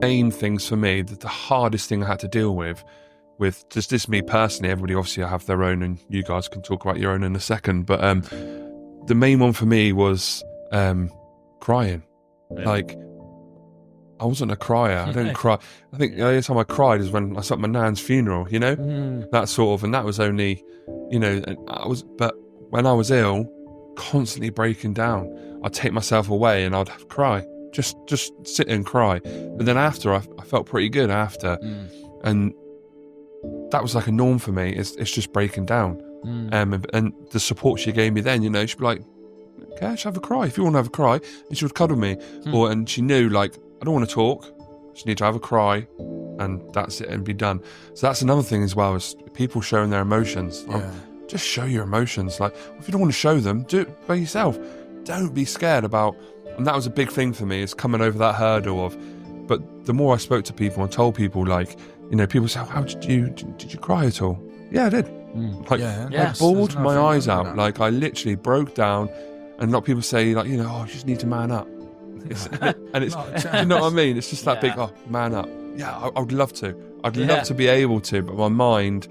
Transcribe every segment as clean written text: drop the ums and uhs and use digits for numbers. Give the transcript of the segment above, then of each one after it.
main things for me, the hardest thing I had to deal with just this me personally, everybody obviously have their own, and you guys can talk about your own in a second, but the main one for me was crying. Yeah. Like, I wasn't a crier. I don't cry. I think the only time I cried is when I was at my nan's funeral, you know? That sort of, and that was only, you know, but when I was ill, constantly breaking down, I'd take myself away and I'd cry. Just sit and cry. But then after, I felt pretty good after. And that was like a norm for me. It's just breaking down. And the support she gave me then, you know, she'd be like, okay, let's have a cry. If you want to have a cry. And she would cuddle me. And she knew, like, I don't want to talk. I just need to have a cry. And that's it, and be done. So that's another thing as well, is people showing their emotions. Just show your emotions. Like, if you don't want to show them, do it by yourself. Don't be scared about, and that was a big thing for me, is coming over that hurdle of, but the more I spoke to people and told people, like, you know, people say, how did you cry at all? Yeah, I did. Like, I bawled my eyes out. Like, I literally broke down, and a lot of people say, like, you know, oh, you just need to man up. And it's, you know what I mean? It's just that big, oh, man up. Yeah, I would love to. I'd love to be able to, but my mind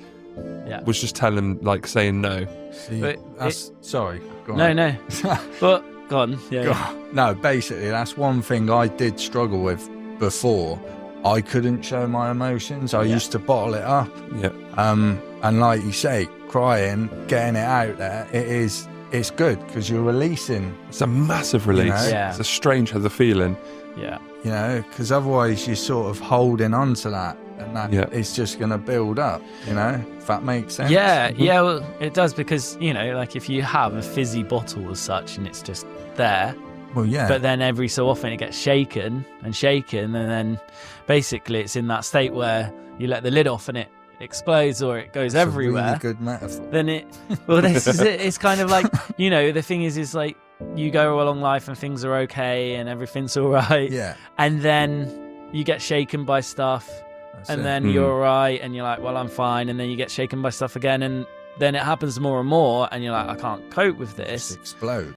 was just telling, like, saying no. See, sorry. Go No, on. no. But go on. Yeah. No, basically, that's one thing I did struggle with before. I couldn't show my emotions. I used to bottle it up. Yeah. And like you say, crying, getting it out there, it's good because you're releasing. It's a massive release. You know? Yeah. It's a strange other feeling. Yeah. You know, because otherwise you're sort of holding on to that, and that it's just going to build up, you know, if that makes sense. Yeah, well, it does, because, you know, like, if you have a fizzy bottle as such and it's just there, Well, yeah. but then every so often it gets shaken, and then basically it's in that state where you let the lid off and it explodes, or it goes It's everywhere. a really good metaphor. Then this is it. It's kind of like, you know, the thing is like, you go along life and things are okay and everything's all right. Yeah. And then you get shaken by stuff. That's And it. then you're all right, and you're like, well, I'm fine. And then you get shaken by stuff again, and then it happens more and more, and you're like, I can't cope with Just this. explode.